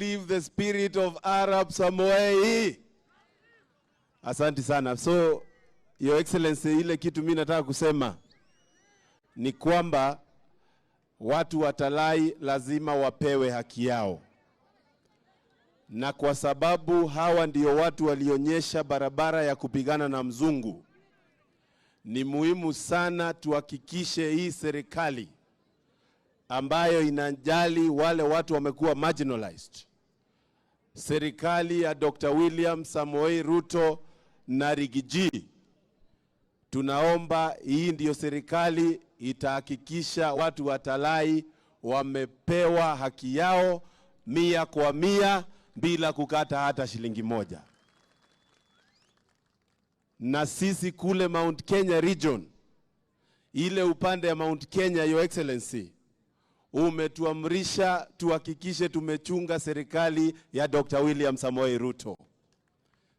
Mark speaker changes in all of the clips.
Speaker 1: Leave the spirit of Arab Samoei. Asante sana. So, Your Excellency, ile kitu mimi nataka kusema ni kwamba watu wa Talai lazima wapewe haki yao. Na kwa sababu hawa ndio watu walionyesha barabara ya kupigana na mzungu, ni muhimu sana tuhakikishe hii serikali ambayo inajali wale watu wamekuwa marginalized, serikali ya Dr. William Samoei Ruto na Rigiji, tunaomba hii ndiyo serikali itahakikisha watu wa Talai wamepewa haki yao 100% bila kukata hata shilingi moja. Na sisi kule Mount Kenya region, ile upande ya Mount Kenya, Your Excellency, umetuamrisha tuhakikishe tumechunga serikali ya Dr. William Samoei Ruto.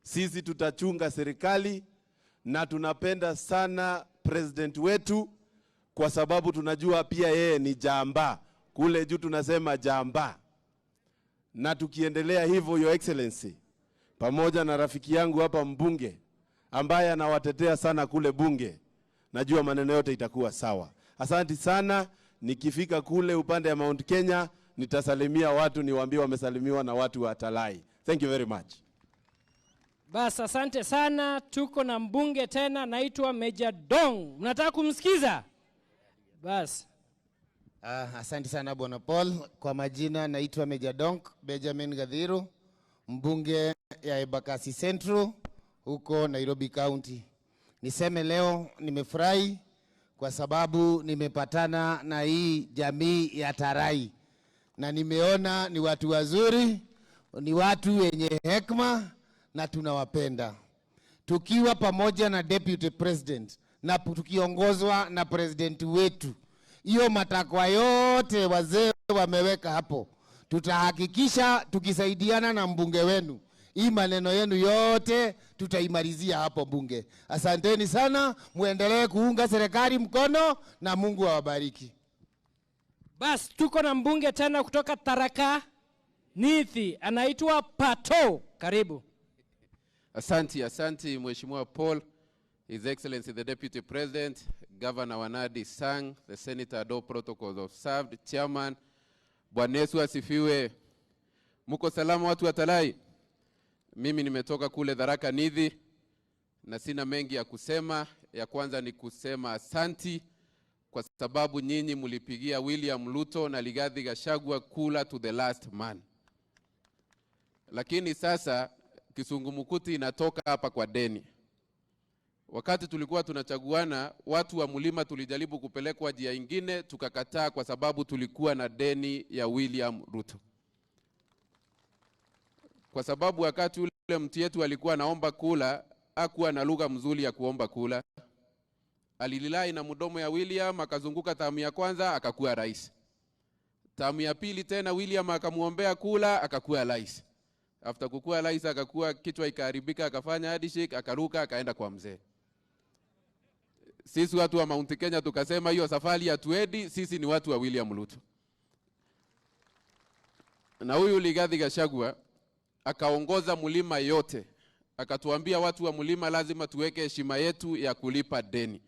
Speaker 1: Sisi tutachunga serikali na tunapenda sana president wetu kwa sababu tunajua pia yeye ni jamba. Kule juu tunasema jamba. Na tukiendelea hivyo, Your Excellency, pamoja na rafiki yangu hapa mbunge ambaye anawatetea sana kule bunge, najua maneno yote itakuwa sawa. Asante sana. Nikifika kule upande ya Mount Kenya, nitasalimia watu, niwaambie wamesalimiwa na watu wa Talai. Thank you very much.
Speaker 2: Bas, asante sana. Tuko na mbunge tena, naitwa Meja Dong. Mnataka kumsikiza? Bas.
Speaker 3: Asante sana Bwana Paul. Kwa majina naitwa Meja Dong Benjamin Gadhiru, mbunge ya Embakasi Central huko Nairobi County. Niseme leo nimefurahi kwa sababu nimepatana na hii jamii ya Tarai, na nimeona ni watu wazuri, ni watu wenye hekima na tunawapenda. Tukiwa pamoja na Deputy President na tukiongozwa na President wetu, hiyo matakwa yote wazee wameweka hapo, tutahakikisha tukisaidiana na mbunge wenu, hii maneno yenu yote tutaimalizia hapo bunge. Asanteni sana, muendelee kuunga serikali mkono na Mungu awabariki.
Speaker 2: Bas, tuko na mbunge tena kutoka Tharaka Nithi, anaitwa Pato. Karibu.
Speaker 4: Asante Mheshimiwa Paul, His Excellency the Deputy President, Governor Wanadi Sang, the Senator Ado Protocols observed, Chairman. Bwana Yesu asifiwe. Muko salama watu wa Talai? Mimi nimetoka kule Tharaka Nithi na sina mengi ya kusema. Ya kwanza ni kusema asanti kwa sababu nyinyi mlipigia William Ruto na Rigathi Gachagua kula to the last man. Lakini sasa kisungumukuti inatoka hapa kwa deni. Wakati tulikuwa tunachaguana, watu wa mlima tulijaribu kupelekwa njia nyingine, tukakataa kwa sababu tulikuwa na deni ya William Ruto. Kwa sababu wakati ule mtu yetu alikuwa anaomba kula, hakuwa na lugha mzuri ya kuomba kula. Alililai na mdomo ya William, akazunguka tamu ya kwanza akakuwa rais. Tamu ya pili tena William akamuombea kula, akakuwa rais. After kukua rais akakuwa kichwa ikaharibika, akafanya handshake, akaruka, akaenda kwa mzee. Sisi watu wa Mount Kenya tukasema hiyo safari hatuendi, sisi ni watu wa William Ruto. Na huyu Rigathi Gachagua akaongoza mlima yote, akatuambia watu wa mlima lazima tuweke heshima yetu ya kulipa deni.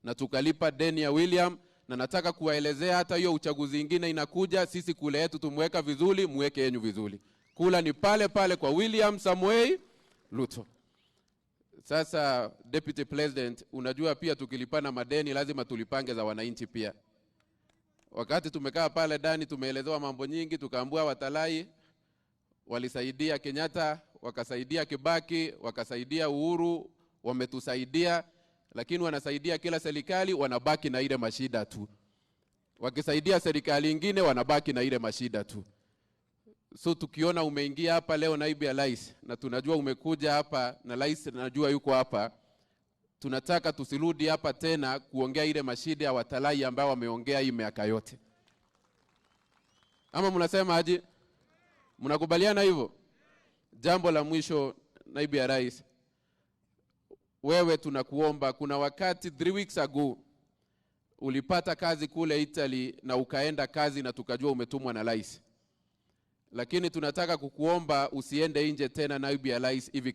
Speaker 4: Na tukalipa deni ya William, na nataka kuwaelezea hata hiyo uchaguzi ingine inakuja, sisi kule yetu tumweka vizuri, muweke yenu vizuri. Kula ni pale pale kwa William Samoei Ruto. Sasa Deputy President, unajua pia tukilipana madeni lazima tulipange za wananchi pia. Wakati tumekaa pale ndani tumeelezewa mambo nyingi, tukaambua Watalai walisaidia Kenyatta, wakasaidia Kibaki, wakasaidia Uhuru, wametusaidia, lakini wanasaidia kila serikali wanabaki na ile mashida tu. Wakisaidia serikali nyingine wanabaki na ile mashida tu. So tukiona umeingia hapa leo naibu ya rais, na tunajua umekuja hapa na rais najua yuko hapa, tunataka tusirudi hapa tena kuongea ile mashida ya Watalai ambao wameongea hii miaka yote. Ama mnasema aje? Mnakubaliana hivyo? Jambo la mwisho naibu ya rais, wewe tunakuomba, kuna wakati 3 weeks ago ulipata kazi kule Italy na ukaenda kazi na tukajua umetumwa na rais. lakini tunataka kukuomba usiende nje tena, naibu ya rais hivi